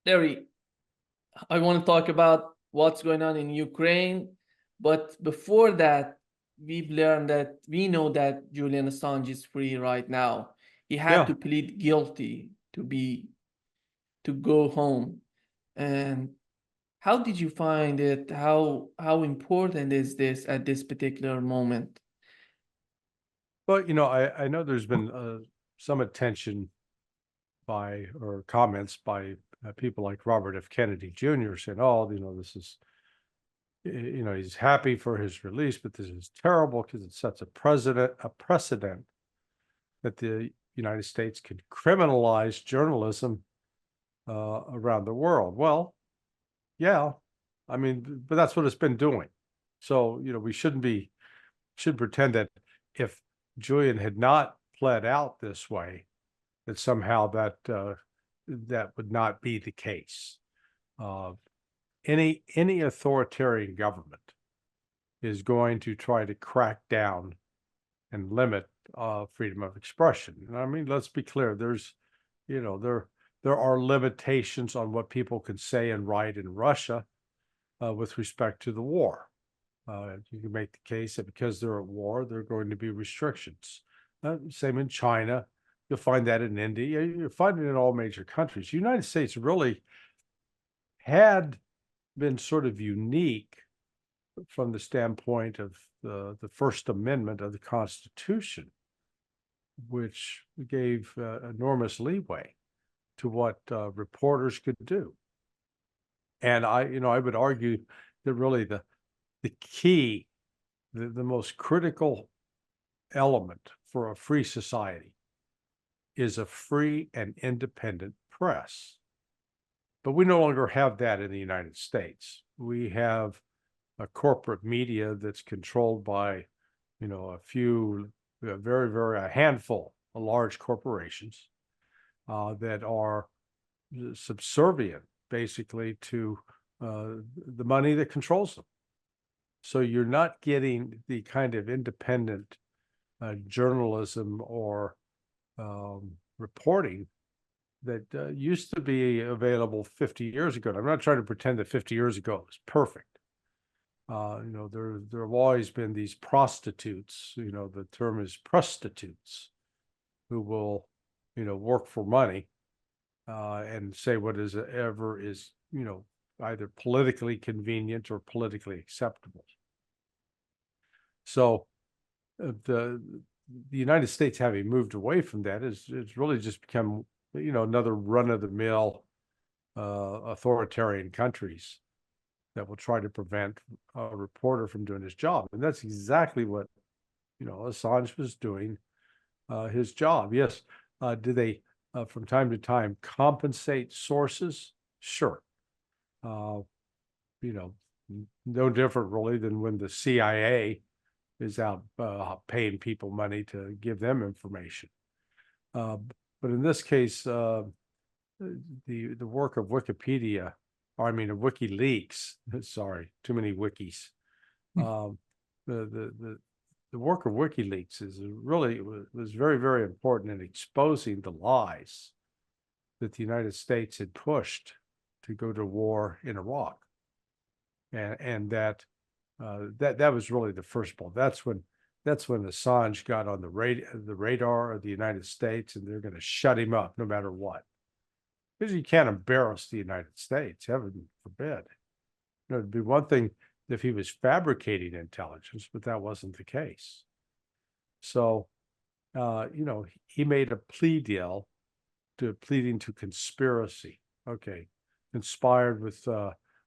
Larry, I want to talk about what's going on in Ukraine, but before that, we know that Julian Assange is free right now. He had Yeah. to plead guilty to go home. And how did you find it? How important is this at this particular moment? But, I know there's been some attention or comments by people like Robert F. Kennedy Jr. saying, oh, this is, he's happy for his release, but this is terrible because it sets a precedent that the United States can criminalize journalism around the world. Well, yeah, I mean, but that's what it's been doing. So, we should pretend that if Julian had not pled out this way, that somehow that would not be the case. Uh, any authoritarian government is going to try to crack down and limit freedom of expression. And I mean, let's be clear. There are limitations on what people can say and write in Russia with respect to the war. You can make the case that because they're at war, there are going to be restrictions. Same in China. You'll find that in India. You'll find it in all major countries. The United States really had been sort of unique from the standpoint of the First Amendment of the Constitution, which gave enormous leeway to what reporters could do. And I would argue that really the key, the most critical element for a free society is a free and independent press. But we no longer have that in the United States. We have a corporate media that's controlled by, a handful of large corporations that are subservient basically to the money that controls them. So you're not getting the kind of independent journalism or reporting that used to be available 50 years ago. And I'm not trying to pretend that 50 years ago it was perfect. There have always been these prostitutes, the term is prostitutes, who will, work for money and say what is either politically convenient or politically acceptable. So the United States, having moved away from that, it's really just become, another run-of-the-mill authoritarian countries that will try to prevent a reporter from doing his job. And that's exactly what, Assange was doing his job. Yes. Do they, from time to time, compensate sources? Sure. No different really than when the CIA is out paying people money to give them information. But in this case, the work of Wikipedia, or I mean of WikiLeaks, sorry, too many wikis. The work of WikiLeaks was very, very important in exposing the lies that the United States had pushed to go to war in Iraq, and that was really the first ball. That's when Assange got on the radar of the United States, and they're going to shut him up no matter what, because you can't embarrass the United States, heaven forbid. It'd be one thing if he was fabricating intelligence, but that wasn't the case. So, he made a plea deal pleading to conspiracy. Okay, conspired with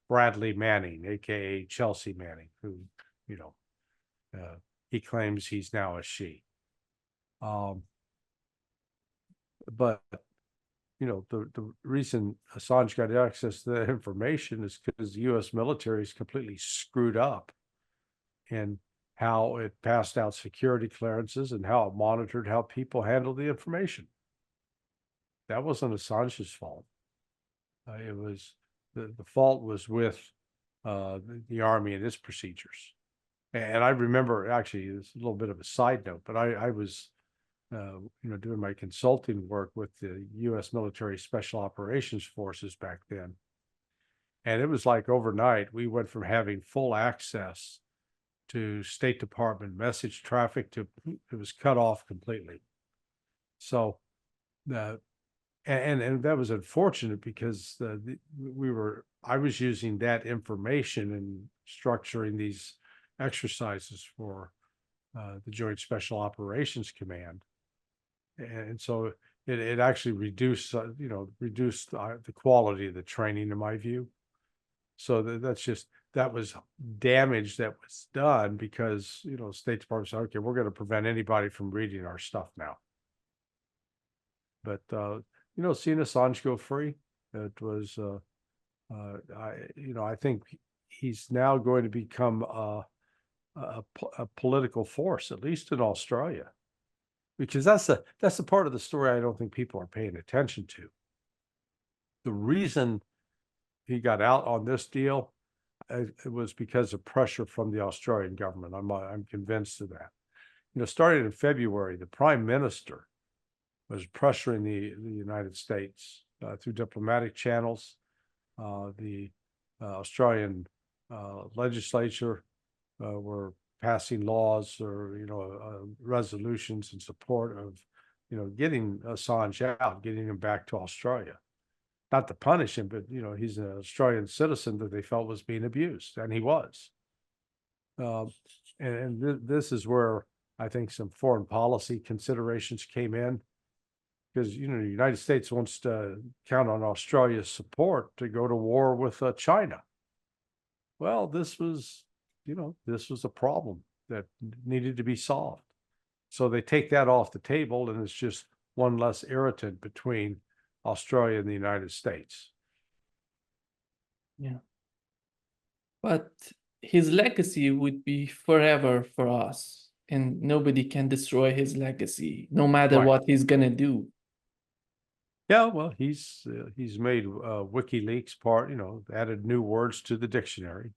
Bradley Manning, aka Chelsea Manning, who, he claims he's now a she. But the reason Assange got access to that information is because the U.S. military is completely screwed up in how it passed out security clearances and how it monitored how people handled the information. That wasn't Assange's fault. It was the fault was with the Army and its procedures. And I remember, actually, it's a little bit of a side note, but I was doing my consulting work with the U.S. military special operations forces back then. And it was like overnight, we went from having full access to State Department message traffic to it was cut off completely. So, and that was unfortunate because I was using that information and structuring these exercises for the Joint Special Operations Command, and so it actually reduced the quality of the training in my view. So that was damage that was done because State Department said, okay, we're going to prevent anybody from reading our stuff now. But seeing Assange go free, it was I think he's now going to become a political force, at least in Australia, because that's the part of the story I don't think people are paying attention to. The reason he got out on this deal, it was because of pressure from the Australian government. I'm convinced of that. Starting in February, the Prime Minister was pressuring the United States through diplomatic channels. The Australian legislature were passing laws or resolutions in support of getting Assange out, getting him back to Australia. Not to punish him, but he's an Australian citizen that they felt was being abused, and he was. This is where I think some foreign policy considerations came in, because the United States wants to count on Australia's support to go to war with China. Well, this was a problem that needed to be solved. So they take that off the table, and it's just one less irritant between Australia and the United States. Yeah. But his legacy would be forever for us, and nobody can destroy his legacy, no matter what he's gonna do. Yeah, well, he's made WikiLeaks part, added new words to the dictionary,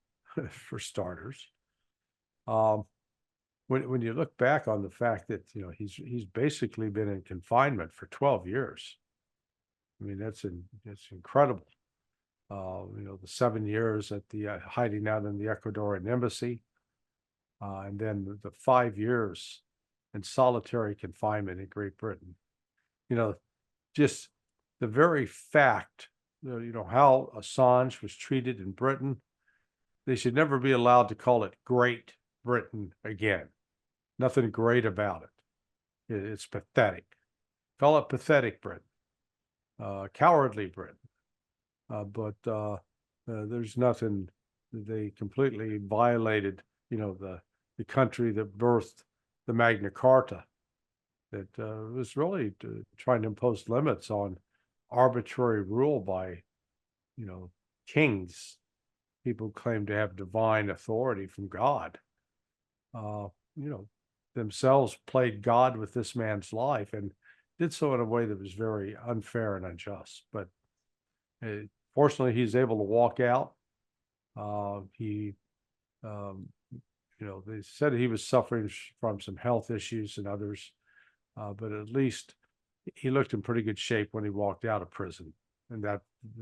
for starters. When you look back on the fact that he's basically been in confinement for 12 years, I mean that's incredible. The 7 years at the hiding out in the Ecuadorian embassy, and then the 5 years in solitary confinement in Great Britain. Just the very fact, how Assange was treated in Britain, they should never be allowed to call it Great Britain again. Nothing great about it. It's pathetic. Call it pathetic Britain, cowardly Britain. But there's nothing. They completely violated, the country that birthed the Magna Carta, that was really trying to impose limits on arbitrary rule by, kings, people who claim to have divine authority from God. Themselves played God with this man's life and did so in a way that was very unfair and unjust. But fortunately, he's able to walk out. They said he was suffering from some health issues and others, but at least he looked in pretty good shape when he walked out of prison, and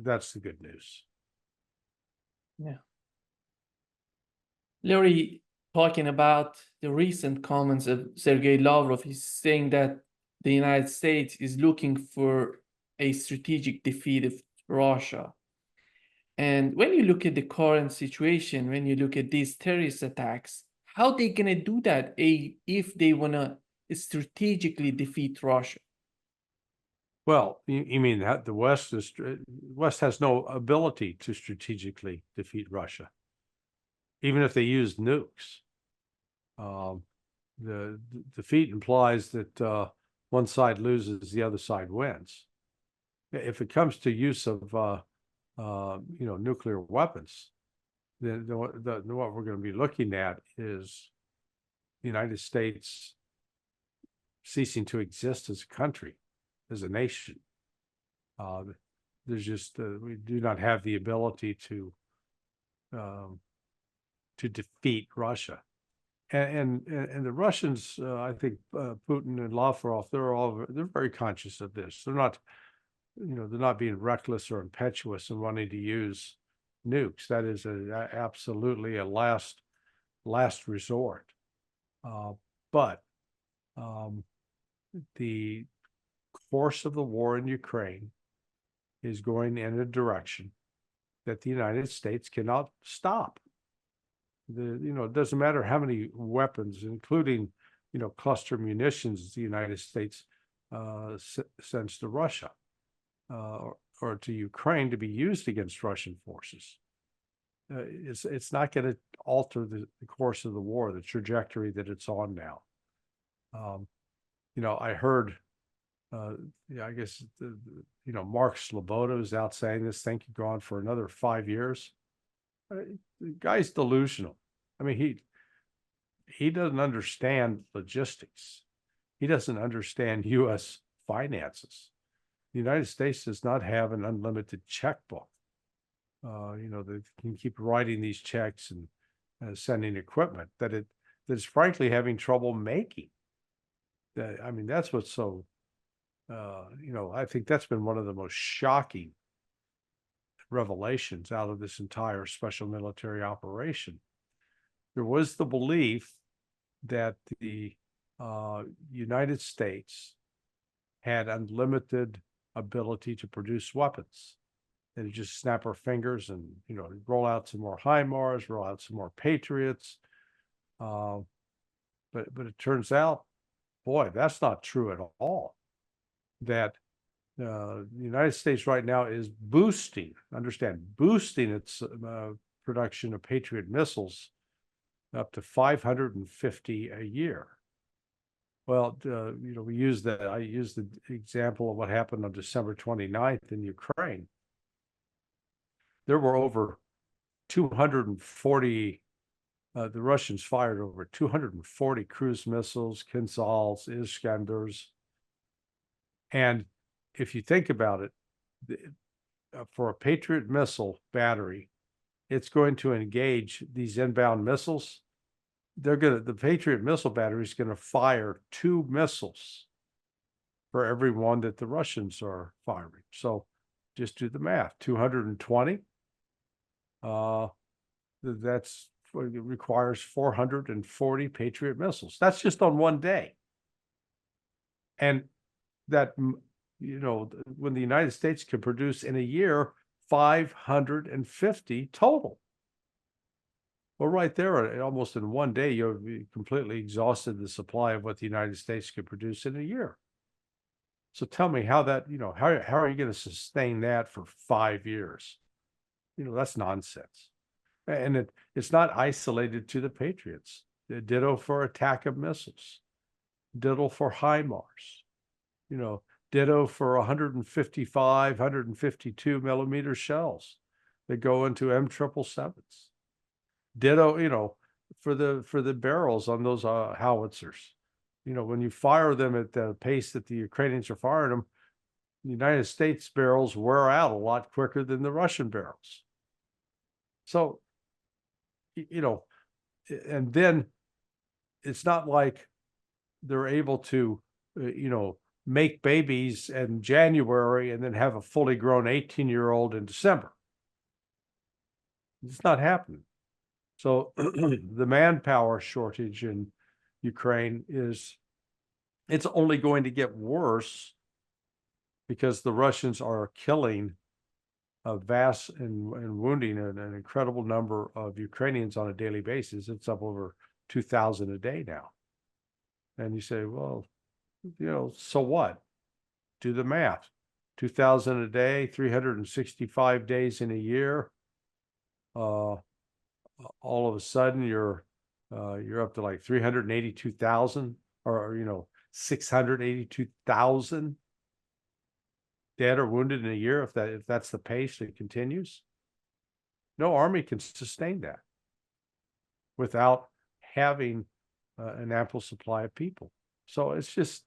that's the good news. Yeah. Larry, talking about the recent comments of Sergey Lavrov, he's saying that the United States is looking for a strategic defeat of Russia. And when you look at the current situation, when you look at these terrorist attacks, how they gonna do that if they wanna strategically defeat Russia? Well, you mean that the West has no ability to strategically defeat Russia, even if they use nukes. The defeat implies that one side loses, the other side wins. If it comes to use of nuclear weapons, then what we're going to be looking at is the United States ceasing to exist as a country, as a nation. There's just we do not have the ability to defeat Russia. And the Russians, I think Putin and Lavrov, they're very conscious of this. They're not, they're not being reckless or impetuous and wanting to use nukes. That is absolutely a last resort. But the course of the war in Ukraine is going in a direction that the United States cannot stop. It doesn't matter how many weapons, including, cluster munitions, the United States sends to Russia or to Ukraine to be used against Russian forces. It's not going to alter the course of the war, the trajectory that it's on now. I heard, I guess, Mark Sloboda is out saying this thing could go on for another 5 years. The guy's delusional. I mean, he doesn't understand logistics. He doesn't understand U.S. finances. The United States does not have an unlimited checkbook. They can keep writing these checks and sending equipment that is frankly having trouble making. I mean, that's what's so, I think that's been one of the most shocking revelations out of this entire special military operation. There was the belief that the United States had unlimited ability to produce weapons. They just snap our fingers and roll out some more HIMARS, roll out some more Patriots. But it turns out, boy, that's not true at all. That the United States right now is boosting its production of Patriot missiles up to 550 a year. Well, I used the example of what happened on December 29th in Ukraine. There were over 240, the Russians fired over 240 cruise missiles, Kinzhals, Iskanders. And if you think about it, for a Patriot missile battery, it's going to engage these inbound missiles. The Patriot missile battery is going to fire 2 missiles for every one that the Russians are firing. So just do the math, 220. That's it requires 440 Patriot missiles. That's just on one day. And that, when the United States can produce in a year 550 total. Well, right there, almost in one day, you've completely exhausted the supply of what the United States could produce in a year. So tell me how that, how are you going to sustain that for 5 years? That's nonsense. And it's not isolated to the Patriots. Ditto for attack of missiles. Ditto for HIMARS. Ditto for 155, 152 millimeter shells that go into M777s. Ditto, for the barrels on those howitzers. When you fire them at the pace that the Ukrainians are firing them, the United States barrels wear out a lot quicker than the Russian barrels. So, and then it's not like they're able to, make babies in January and then have a fully grown 18-year-old in December. It's not happening. So the manpower shortage in Ukraine it's only going to get worse because the Russians are killing a vast and wounding an incredible number of Ukrainians on a daily basis. It's up over 2,000 a day now. And you say, well, so what? Do the math. 2,000 a day, 365 days in a year. All of a sudden you're up to like 382,000 or 682,000 dead or wounded in a year if that's the pace that continues. No army can sustain that without having an ample supply of people. So it's just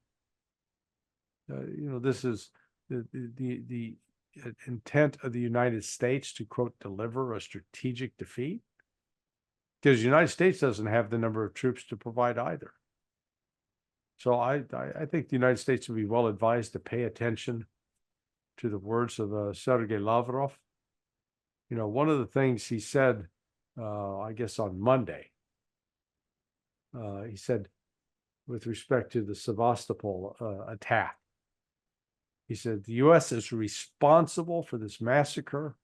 this is the intent of the United States to, quote, deliver a strategic defeat. because the United States doesn't have the number of troops to provide either. So I think the United States would be well advised to pay attention to the words of Sergey Lavrov. You know, one of the things he said, I guess on Monday, he said, with respect to the Sevastopol attack, he said, the U.S. is responsible for this massacre.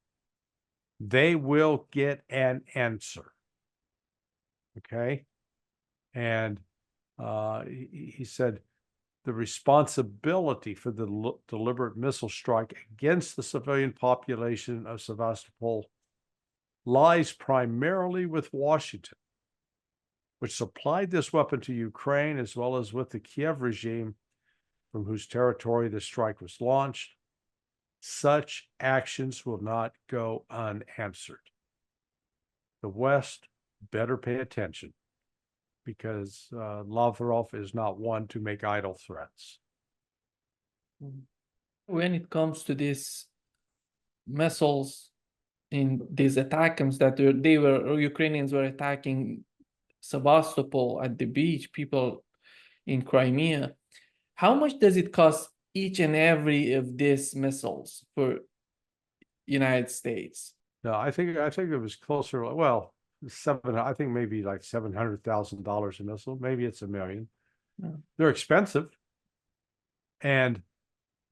They will get an answer. Okay. And he said, the responsibility for the deliberate missile strike against the civilian population of Sevastopol lies primarily with Washington, which supplied this weapon to Ukraine, as well as with the Kiev regime from whose territory the strike was launched. Such actions will not go unanswered. The West better pay attention, because Lavrov is not one to make idle threats. When it comes to these missiles in these attacks that Ukrainians were attacking Sevastopol at the beach, people in Crimea, how much does it cost each and every of these missiles for United States? No, I think it was closer. Well, I think maybe like $700,000 a missile. Maybe it's $1 million. Yeah. They're expensive, and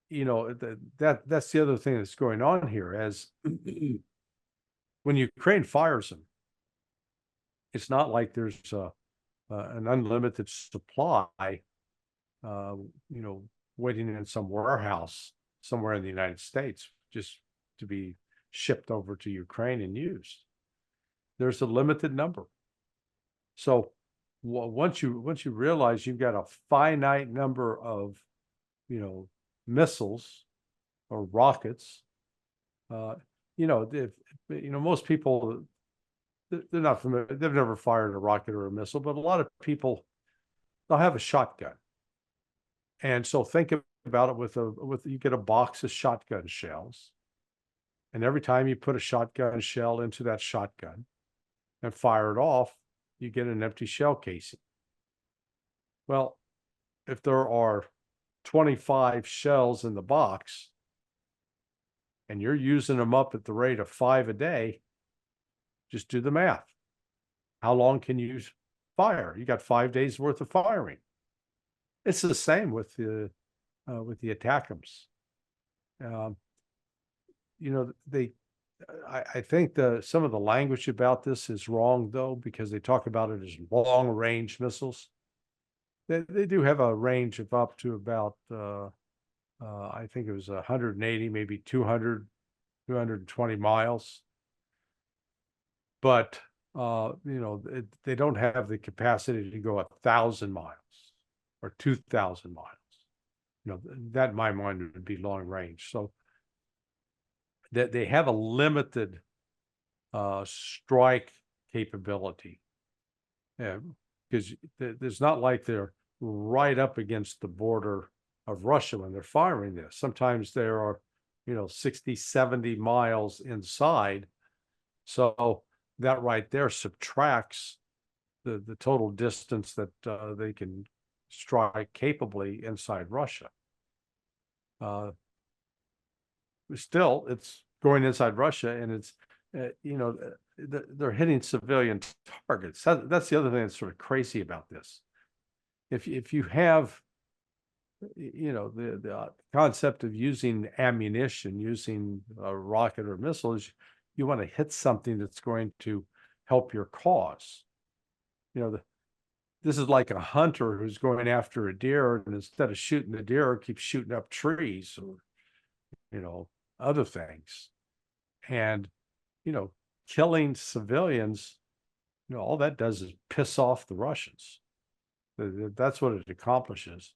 you know that's the other thing that's going on here. As when Ukraine fires them, it's not like there's an unlimited supply, you know, waiting in some warehouse somewhere in the United States just to be shipped over to Ukraine and used. There's a limited number. So once you realize you've got a finite number of, you know, missiles or rockets, you know, if you know, most people, they're not familiar, they've never fired a rocket or a missile, but a lot of people, they'll have a shotgun. And so think about it with you get a box of shotgun shells, and every time you put a shotgun shell into that shotgun and fire it off, you get an empty shell casing. Well, if there are 25 shells in the box and you're using them up at the rate of 5 a day, just do the math. How long can you fire? You got 5 days worth of firing. It's the same with the ATACMS. You know, I think some of the language about this is wrong, though, because they talk about it as long range missiles. They do have a range of up to about I think it was 180, maybe 200, 220 miles. But you know, they don't have the capacity to go 1,000 miles or 2,000 miles. You know, that in my mind would be long range. So that they have a limited strike capability. Yeah, because it's not like they're right up against the border of Russia when they're firing this. Sometimes there are, you know, 60, 70 miles inside. So that right there subtracts the total distance that they can strike capably inside Russia. Still, it's going inside Russia, and it's you know, they're hitting civilian targets. That's the other thing that's sort of crazy about this. If you have, you know, the concept of using ammunition, using a rocket or missiles, you want to hit something that's going to help your cause. You know, this is like a hunter who's going after a deer, and instead of shooting the deer, keeps shooting up trees or, you know, other things. And, you know, killing civilians, you know, all that does is piss off the Russians. That's what it accomplishes.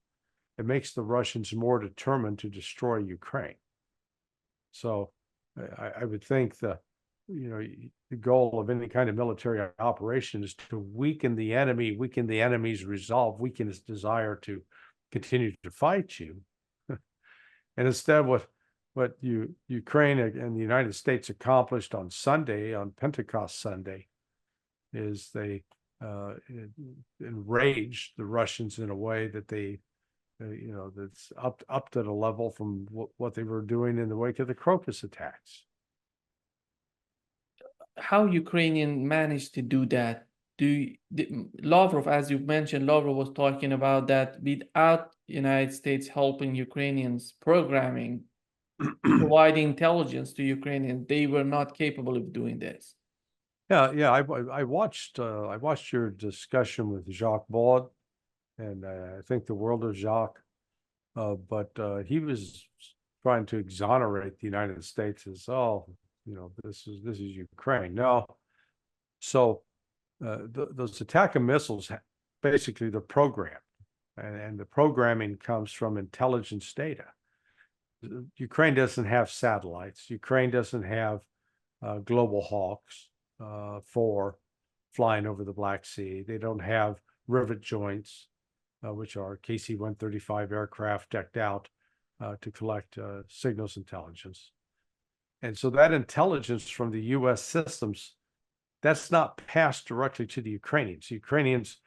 It makes the Russians more determined to destroy Ukraine. So I would think the goal of any kind of military operation is to weaken the enemy, weaken the enemy's resolve, weaken his desire to continue to fight you. And instead, what Ukraine and the United States accomplished on Sunday, on Pentecost Sunday, is they enraged the Russians in a way that they, that's up to the level from what they were doing in the wake of the Crocus attacks. How Ukrainian managed to do that? Lavrov, as you mentioned, Lavrov was talking about that without United States helping Ukrainians programming, providing intelligence to Ukrainians, they were not capable of doing this. Yeah. I watched your discussion with Jacques Baud, and I think the world of Jacques, but he was trying to exonerate the United States as, oh, this is Ukraine. No, so those attack missiles, basically they're programmed, and the programming comes from intelligence data. Ukraine doesn't have satellites. Ukraine doesn't have global hawks for flying over the Black Sea. They don't have rivet joints, which are KC-135 aircraft decked out to collect signals intelligence. And so that intelligence from the U.S. systems, that's not passed directly to the Ukrainians. Ukrainians,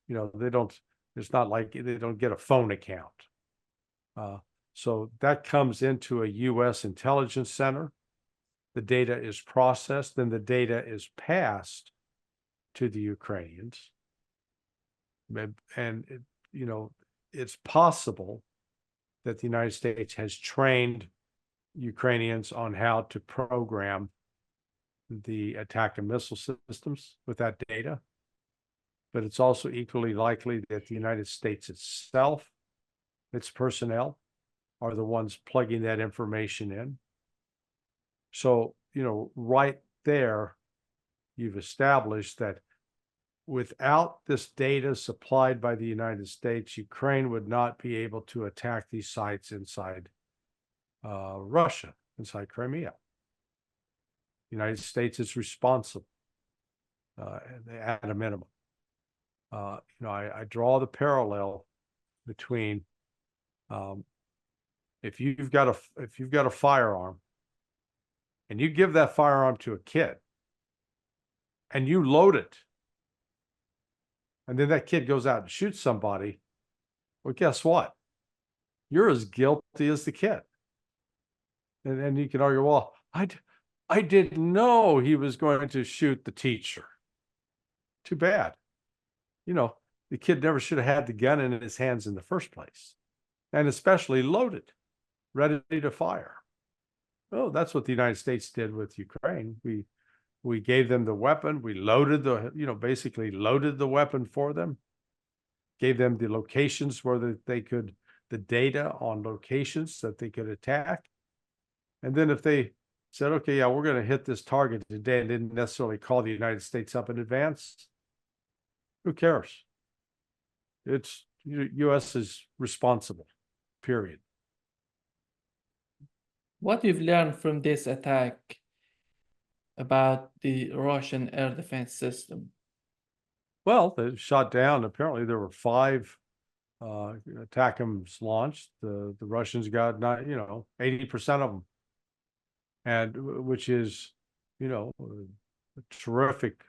it's not like they don't get a phone account. So that comes into a U.S. intelligence center. The data is processed, then the data is passed to the Ukrainians. And, it's possible that the United States has trained Ukrainians on how to program the attack and missile systems with that data. But it's also equally likely that the United States itself, its personnel, are the ones plugging that information in. So, right there, you've established that without this data supplied by the United States, Ukraine would not be able to attack these sites inside Russia, inside Crimea. The United States is responsible at a minimum. I draw the parallel between if you've got a firearm and you give that firearm to a kid and you load it, and then that kid goes out and shoots somebody, well, guess what? You're as guilty as the kid. And you can argue, well, I didn't know he was going to shoot the teacher. Too bad. The kid never should have had the gun in his hands in the first place, and especially loaded, ready to fire. Oh, that's what the United States did with Ukraine. We gave them the weapon. We loaded basically loaded the weapon for them, gave them the locations where the data on locations that they could attack. And then if they said, okay, yeah, we're going to hit this target today, and didn't necessarily call the United States up in advance, who cares? It's U.S. is responsible, period. What you've learned from this attack about the Russian air defense system? Well, they shot down. Apparently, there were 5 ATACMS launched. The Russians got 80% of them, and which is a terrific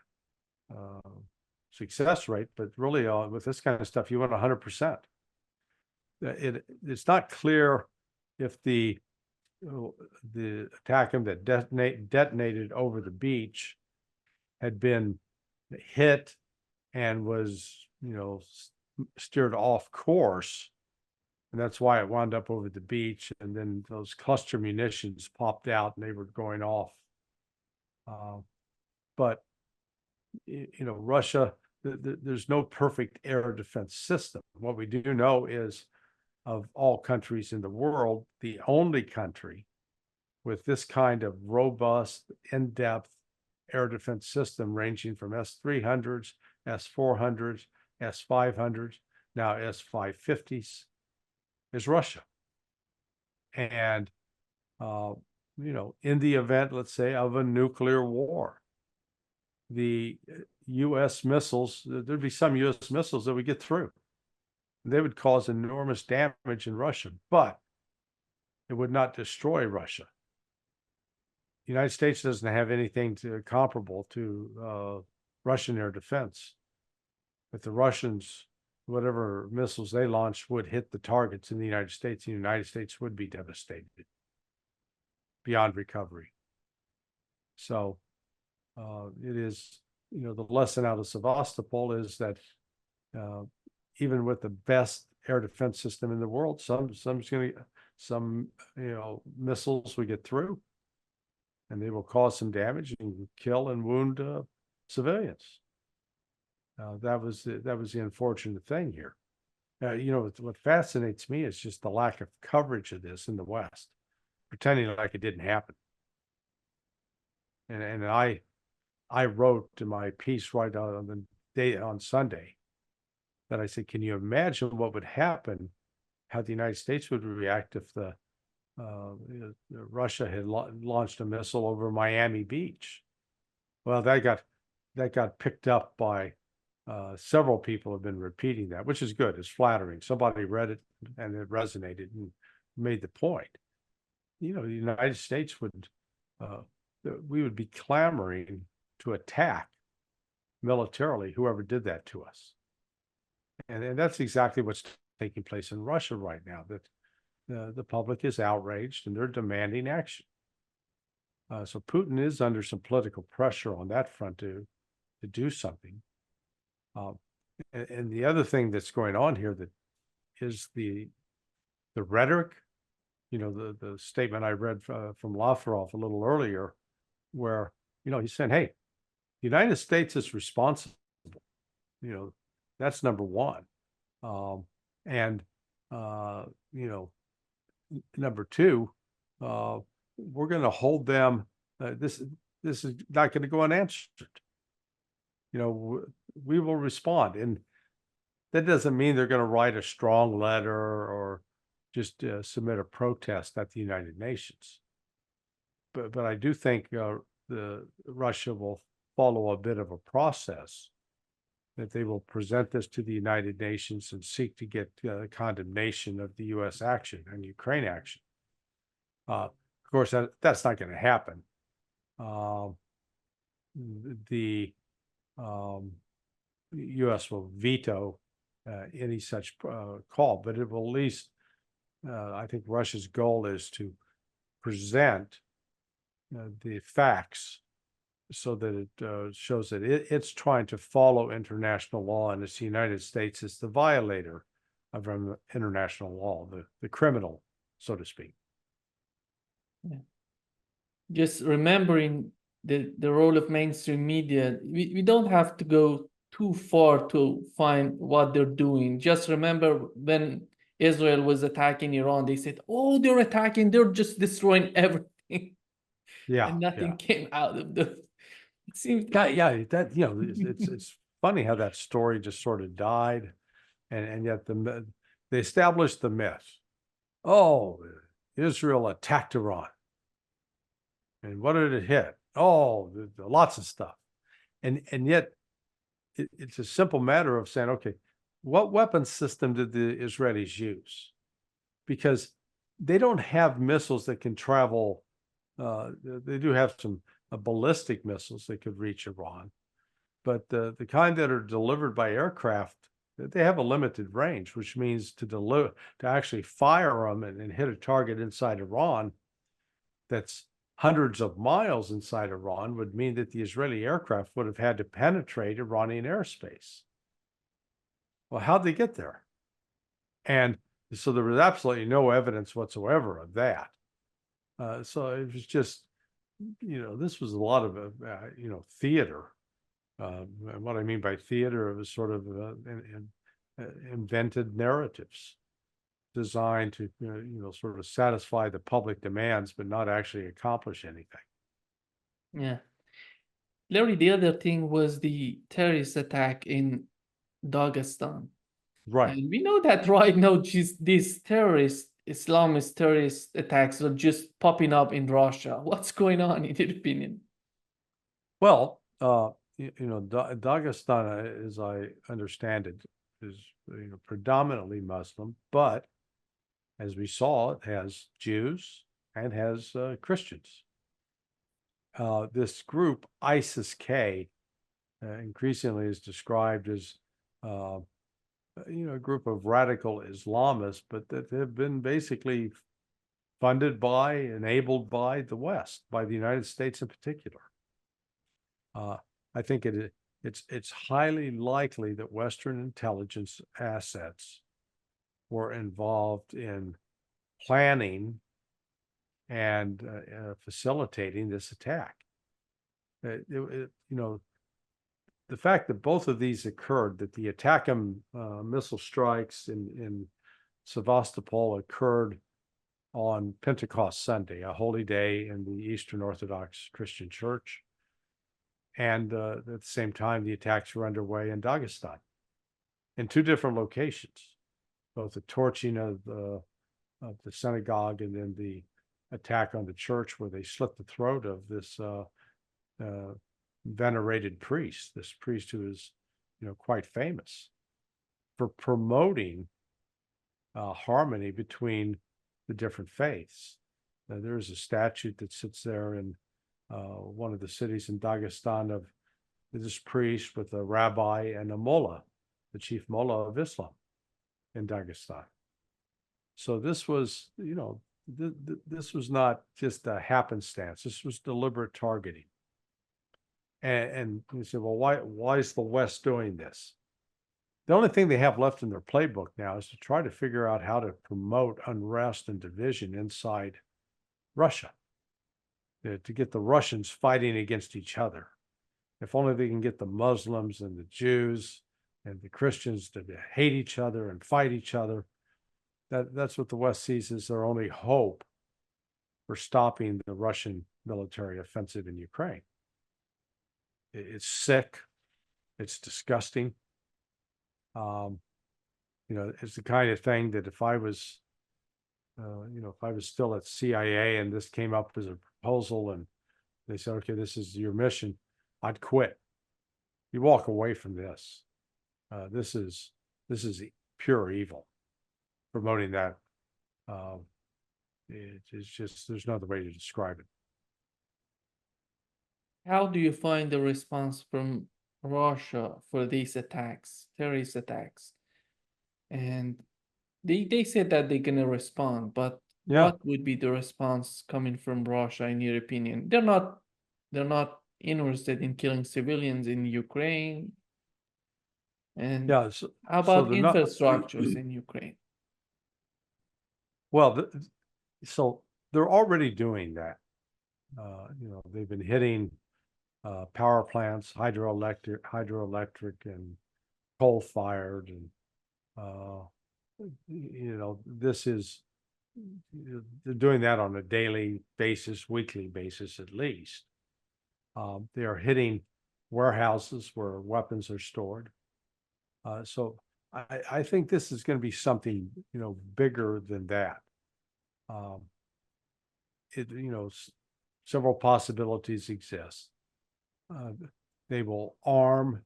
success rate. But really, with this kind of stuff, you want 100%. It's not clear if the ATACMS that detonated over the beach had been hit and was steered off course, and that's why it wound up over the beach, and then those cluster munitions popped out and they were going off. But Russia, there's no perfect air defense system. What we do know is, of all countries in the world, the only country with this kind of robust, in-depth air defense system, ranging from S-300s, S-400s, S-500s, now S-550s, is Russia. And in the event, let's say, of a nuclear war, the U.S. missiles, there'd be some U.S. missiles that would get through. They would cause enormous damage in Russia, but it would not destroy Russia. The United States doesn't have anything comparable to Russian air defense. If the Russians, whatever missiles they launched would hit the targets in the United States would be devastated beyond recovery. So it is, the lesson out of Sevastopol is that even with the best air defense system in the world, some missiles will get through, and they will cause some damage and kill and wound civilians. That was the unfortunate thing here. What fascinates me is just the lack of coverage of this in the West, pretending like it didn't happen. And I wrote in my piece right on the day on Sunday that I said, can you imagine what would happen, how the United States would react if Russia had launched a missile over Miami Beach? Well, that got picked up by several people have been repeating that, which is good. It's flattering. Somebody read it and it resonated and made the point. The United States would, we would be clamoring to attack militarily whoever did that to us. And that's exactly what's taking place in Russia right now, that the public is outraged and they're demanding action. So Putin is under some political pressure on that front to do something. And the other thing that's going on here that is the rhetoric, the statement I read from Lavrov a little earlier, where, he's saying, hey, the United States is responsible. That's number one. And number two, we're going to hold them. This is not going to go unanswered. We will respond. And that doesn't mean they're going to write a strong letter or just submit a protest at the United Nations. But I do think Russia will follow a bit of a process, that they will present this to the United Nations and seek to get condemnation of the U.S. action and Ukraine action. Of course, that's not going to happen. The U.S. will veto any such call, but it will at least, I think Russia's goal is to present the facts so that it shows that it's trying to follow international law, and it's the United States is the violator of international law, the criminal, so to speak. Yeah. Just remembering the role of mainstream media, we don't have to go too far to find what they're doing. Just remember when Israel was attacking Iran, they said, oh, they're attacking, they're just destroying everything. Yeah. And nothing came out of the. It seems. Yeah. That it's funny how that story just sort of died, and yet they established the myth. Oh, Israel attacked Iran, and what did it hit? Oh, lots of stuff, and yet it's a simple matter of saying, okay, what weapon system did the Israelis use? Because they don't have missiles that can travel. They do have some ballistic missiles that could reach Iran, but the kind that are delivered by aircraft, they have a limited range, which means to actually fire them and hit a target inside Iran that's hundreds of miles inside Iran would mean that the Israeli aircraft would have had to penetrate Iranian airspace. Well, how'd they get there? And so there was absolutely no evidence whatsoever of that. So it was just, this was a lot of, theater. And what I mean by theater, it was sort of invented narratives designed to, sort of satisfy the public demands, but not actually accomplish anything. Yeah. Larry, the other thing was the terrorist attack in Dagestan. Right. And we know that right now, these Islamist terrorist attacks are just popping up in Russia. What's going on, in your opinion? Well, Dagestan, as I understand it, is predominantly Muslim, but as we saw, it has Jews and has Christians. This group, ISIS-K, increasingly is described as a group of radical Islamists, but that have been basically funded by, enabled by the West, by the United States in particular. I think it's highly likely that Western intelligence assets were involved in planning and facilitating this attack. The fact that both of these occurred, that the ATACMS missile strikes in Sevastopol occurred on Pentecost Sunday, a holy day in the Eastern Orthodox Christian Church, and at the same time, the attacks were underway in Dagestan, in two different locations, both the torching of the synagogue and then the attack on the church where they slit the throat of this venerated priest, this priest who is, quite famous for promoting harmony between the different faiths. There is a statute that sits there in one of the cities in Dagestan of this priest with a rabbi and a mullah, the chief mullah of Islam in Dagestan. So this was, this was not just a happenstance. This was deliberate targeting. And you say, well, why is the West doing this? The only thing they have left in their playbook now is to try to figure out how to promote unrest and division inside Russia, to get the Russians fighting against each other. If only they can get the Muslims and the Jews and the Christians to hate each other and fight each other, that's what the West sees as their only hope for stopping the Russian military offensive in Ukraine. It's sick. It's disgusting. It's the kind of thing that if I was, if I was still at CIA and this came up as a proposal and they said, okay, this is your mission, I'd quit. You walk away from this. This is pure evil. Promoting that, it's just, there's no other way to describe it. How do you find the response from Russia for these attacks, terrorist attacks? And they said that they're gonna respond, but what would be the response coming from Russia in your opinion? They're not interested in killing civilians in Ukraine. And how about infrastructures in Ukraine? Well, so they're already doing that. They've been hitting power plants, hydroelectric and coal-fired, and this is, they're doing that on a daily basis, weekly basis at least. They are hitting warehouses where weapons are stored. So I think this is going to be something, bigger than that. Several possibilities exist. They will arm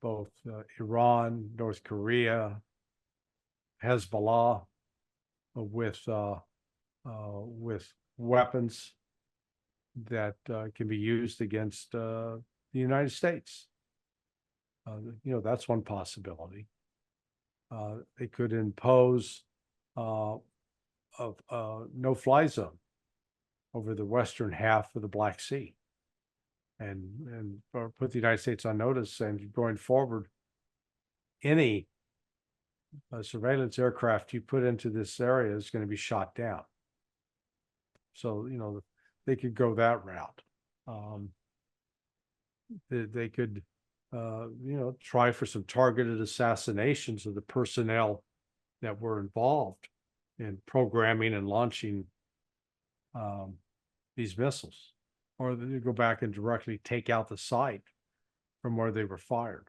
both Iran, North Korea, Hezbollah with weapons that can be used against the United States. That's one possibility. They could impose a no-fly zone over the western half of the Black Sea, and put the United States on notice, and going forward, any surveillance aircraft you put into this area is going to be shot down. So, they could go that route. They could, try for some targeted assassinations of the personnel that were involved in programming and launching these missiles, or they go back and directly take out the site from where they were fired.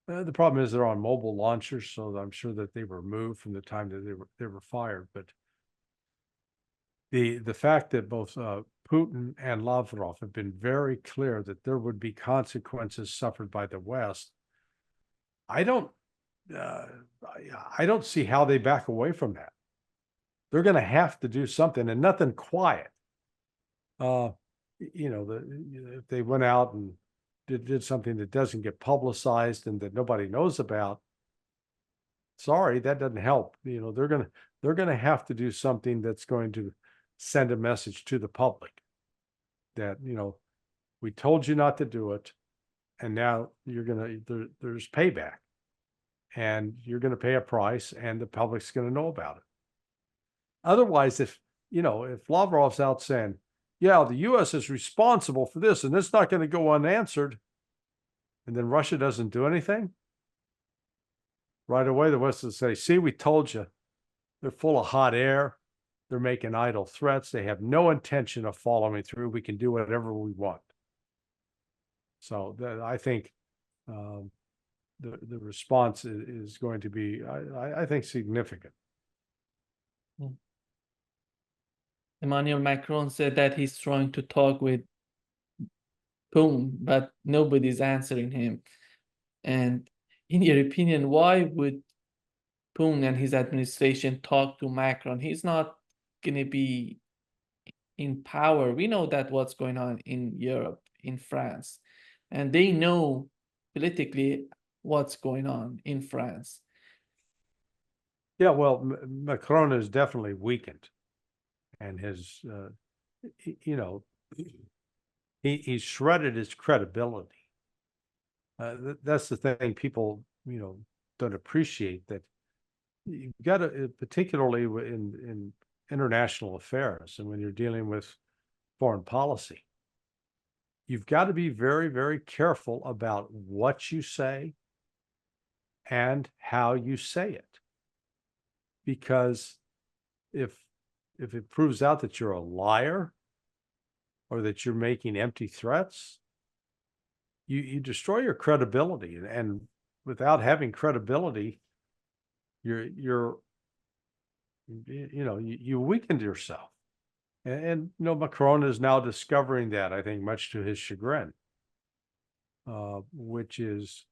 The problem is they're on mobile launchers, so I'm sure that they were moved from the time that they were fired. But the fact that both Putin and Lavrov have been very clear that there would be consequences suffered by the West, I don't see how they back away from that. They're going to have to do something, and nothing quiet. If they went out and did something that doesn't get publicized and that nobody knows about, sorry, that doesn't help. They're gonna have to do something that's going to send a message to the public that, we told you not to do it, and now there's payback, and you're gonna pay a price, and the public's gonna know about it. Otherwise, if Lavrov's out saying, yeah, the US is responsible for this and it's not going to go unanswered, and then Russia doesn't do anything, right away the West will say, see, we told you. They're full of hot air. They're making idle threats. They have no intention of following through. We can do whatever we want. So I think the response is going to be, I think, significant. Emmanuel Macron said that he's trying to talk with Putin, but nobody's answering him. And in your opinion, why would Putin and his administration talk to Macron? He's not going to be in power. We know that what's going on in Europe, in France, and they know politically what's going on in France. Yeah, well, Macron is definitely weakened, and his, he's shredded his credibility. That's the thing people, don't appreciate, that you've got to, particularly in international affairs and when you're dealing with foreign policy, you've got to be very, very careful about what you say and how you say it. Because if it proves out that you're a liar or that you're making empty threats, you destroy your credibility. And without having credibility, you weakened yourself. And Macron is now discovering that, I think, much to his chagrin, which is,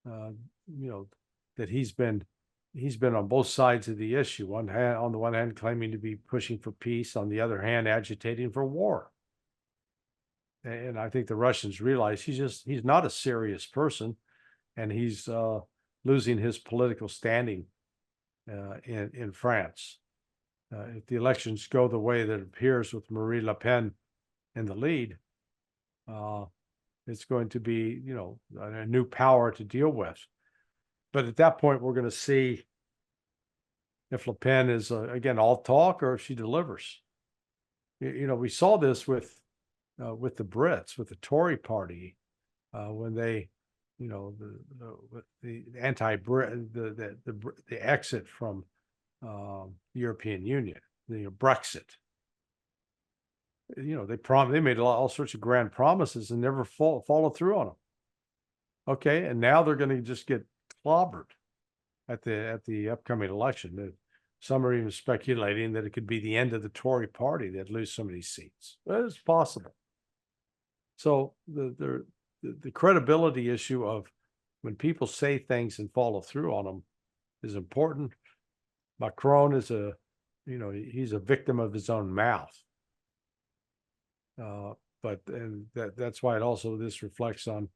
that he's been on both sides of the issue. On the one hand, claiming to be pushing for peace, on the other hand, agitating for war. And I think the Russians realize he's not a serious person, and he's losing his political standing in France. If the elections go the way that it appears, with Marine Le Pen in the lead, it's going to be, a new power to deal with. But at that point, we're going to see if Le Pen is, again, all talk, or if she delivers. We saw this with the Brits, with the Tory party, when they, the anti-Brit, the exit from the European Union, Brexit. They made all sorts of grand promises and never follow through on them. Okay, and now they're going to just get clobbered at the upcoming election. Some are even speculating that it could be the end of the Tory party, that lose some of these seats. It's possible. So the credibility issue of when people say things and follow through on them is important. Macron is he's a victim of his own mouth. But that's why this reflects on,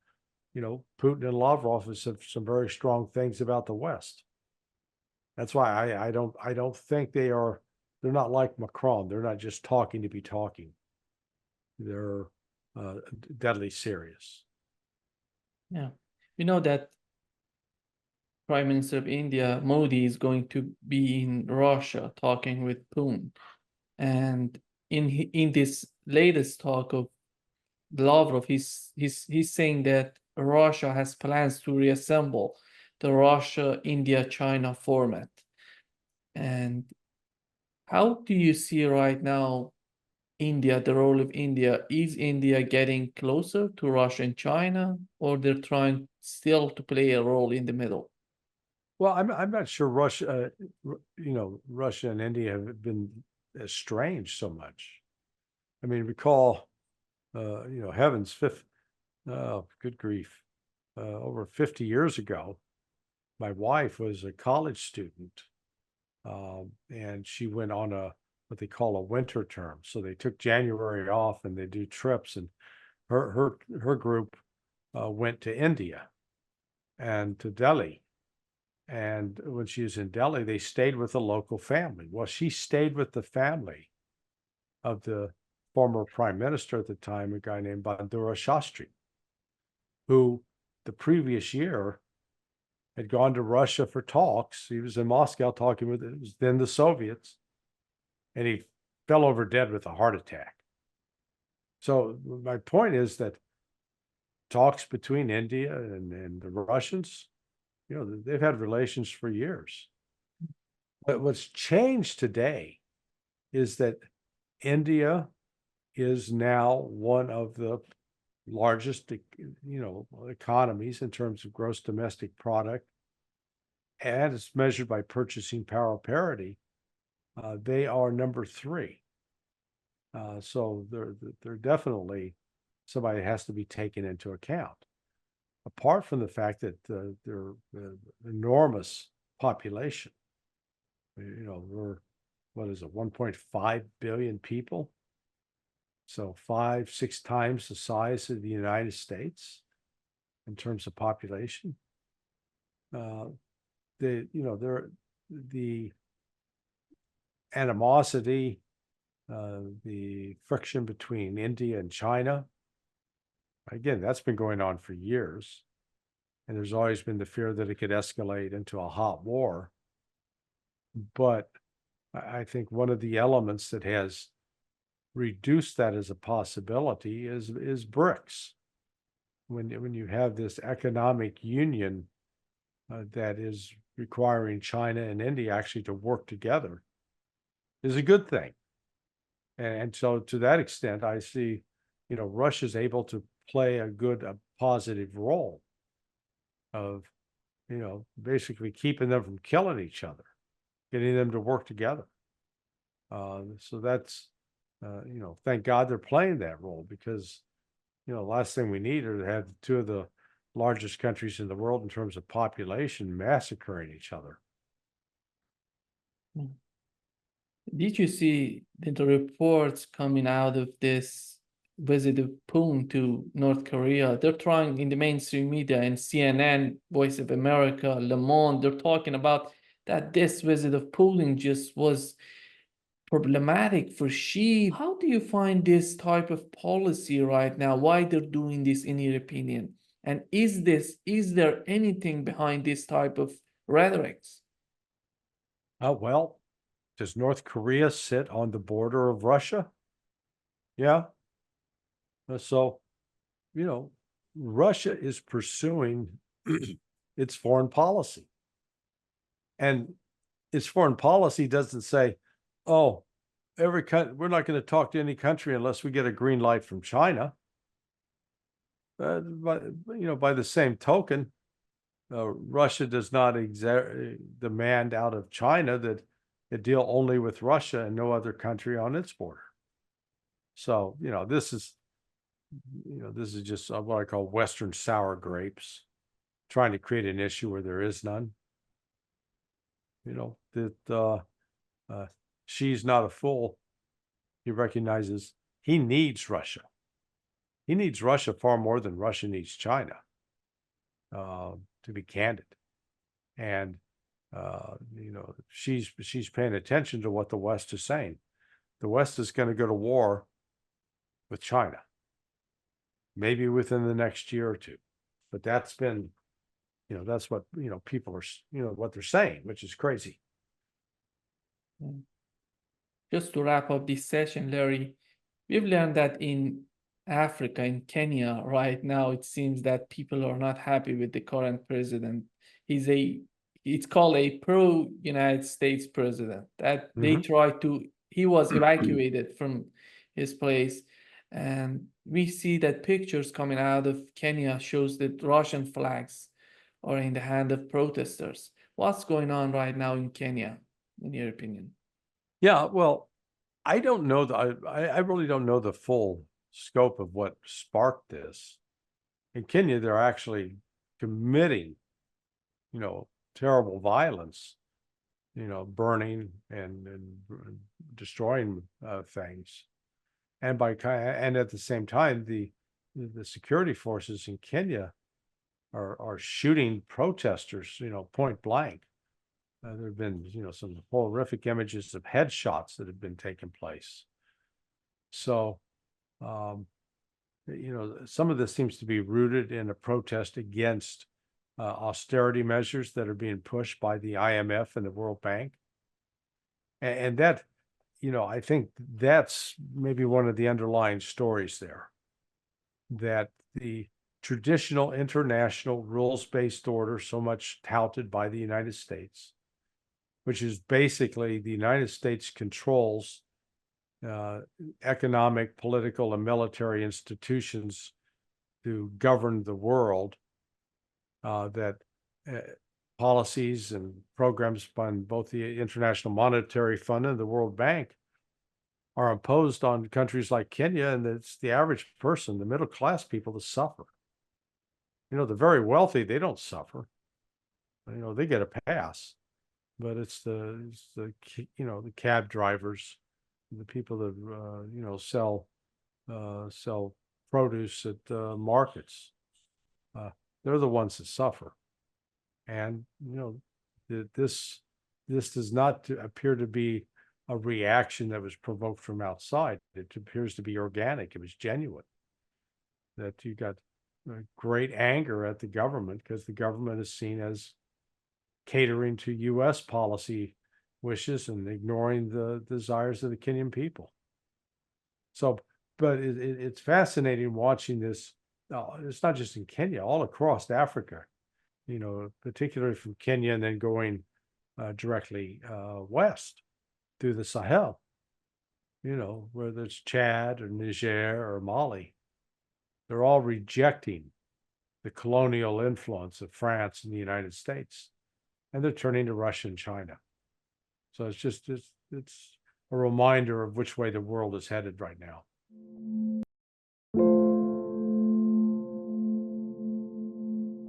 Putin and Lavrov have said some very strong things about the West. That's why I don't think they're not like Macron. They're not just talking to be talking. They're deadly serious. Yeah. We know that Prime Minister of India, Modi, is going to be in Russia talking with Putin. And in this latest talk of Lavrov, he's saying that Russia has plans to reassemble the Russia, India, China format. And how do you see right now India, the role of India? Is India getting closer to Russia and China, or they're trying still to play a role in the middle? Well, I'm not sure Russia and India have been estranged so much. I mean, recall, heavens, good grief, over 50 years ago, my wife was a college student, and she went on what they call a winter term. So they took January off and they do trips, and her group went to India and to Delhi. And when she was in Delhi, they stayed with a local family. Well, she stayed with the family of the former prime minister at the time, a guy named Bandura Shastri, who the previous year had gone to Russia for talks. He was in Moscow talking with, it was then the Soviets, and he fell over dead with a heart attack. So my point is that talks between India and the Russians, they've had relations for years. But what's changed today is that India is now one of the largest, economies in terms of gross domestic product, and it's measured by purchasing power parity. They are number 3. So they're definitely somebody that has to be taken into account. Apart from the fact that they're enormous population, we're, what is it, 1.5 billion people? So 5-6 times the size of the United States in terms of population. The animosity, the friction between India and China, again, that's been going on for years. And there's always been the fear that it could escalate into a hot war. But I think one of the elements that has reduced that as a possibility is BRICS. When you have this economic union that is requiring China and India actually to work together, is a good thing. And so to that extent, I see, Russia's able to play a positive role of, basically keeping them from killing each other, getting them to work together. So that's, thank God they're playing that role, because, the last thing we need are to have 2 of the largest countries in the world in terms of population massacring each other. Did you see the reports coming out of this visit of Putin to North Korea? They're trying in the mainstream media and CNN, Voice of America, Le Monde, they're talking about that this visit of Putin just was problematic for Xi. How do you find this type of policy right now? Why they're doing this, in your opinion? And is there anything behind this type of rhetorics? Well, does North Korea sit on the border of Russia? Yeah. So, Russia is pursuing its foreign policy. And its foreign policy doesn't say, oh, we're not going to talk to any country unless we get a green light from China. But, by the same token, Russia does not demand out of China that it deal only with Russia and no other country on its border. So, this is just what I call Western sour grapes, trying to create an issue where there is none. Xi's not a fool. He recognizes he needs Russia. He needs Russia far more than Russia needs China, to be candid. And, she's paying attention to what the West is saying. The West is going to go to war with China, maybe within the next year or 2. But that's been, that's what, people are, what they're saying, which is crazy. Just to wrap up this session, Larry, we've learned that in Africa, in Kenya, right now, it seems that people are not happy with the current president. It's called a pro-United States president, that they he was evacuated from his place. And we see that pictures coming out of Kenya shows that Russian flags are in the hand of protesters. What's going on right now in Kenya, in your opinion? Yeah, well, I don't know. I really don't know the full scope of what sparked this. In Kenya, they're actually committing, terrible violence, burning and destroying things. And at the same time, the the security forces in Kenya are shooting protesters, point blank. There have been, some horrific images of headshots that have been taking place. So, some of this seems to be rooted in a protest against austerity measures that are being pushed by the IMF and the World Bank. And that, I think that's maybe one of the underlying stories there, that the traditional international rules-based order, so much touted by the United States, which is basically the United States controls economic, political, and military institutions to govern the world, that policies and programs by both the International Monetary Fund and the World Bank are imposed on countries like Kenya, and it's the average person, the middle class people, that suffer. The very wealthy, they don't suffer. They get a pass, but it's the the cab drivers, the people that sell produce at markets. They're the ones that suffer, and this does not appear to be a reaction that was provoked from outside. It appears to be organic. It was genuine. That you got great anger at the government because the government is seen as catering to U.S. policy wishes and ignoring the desires of the Kenyan people. So, but it's fascinating watching this. It's not just in Kenya, all across Africa, particularly from Kenya and then going directly west through the Sahel, whether it's Chad or Niger or Mali. They're all rejecting the colonial influence of France and the United States, and they're turning to Russia and China. So it's a reminder of which way the world is headed right now.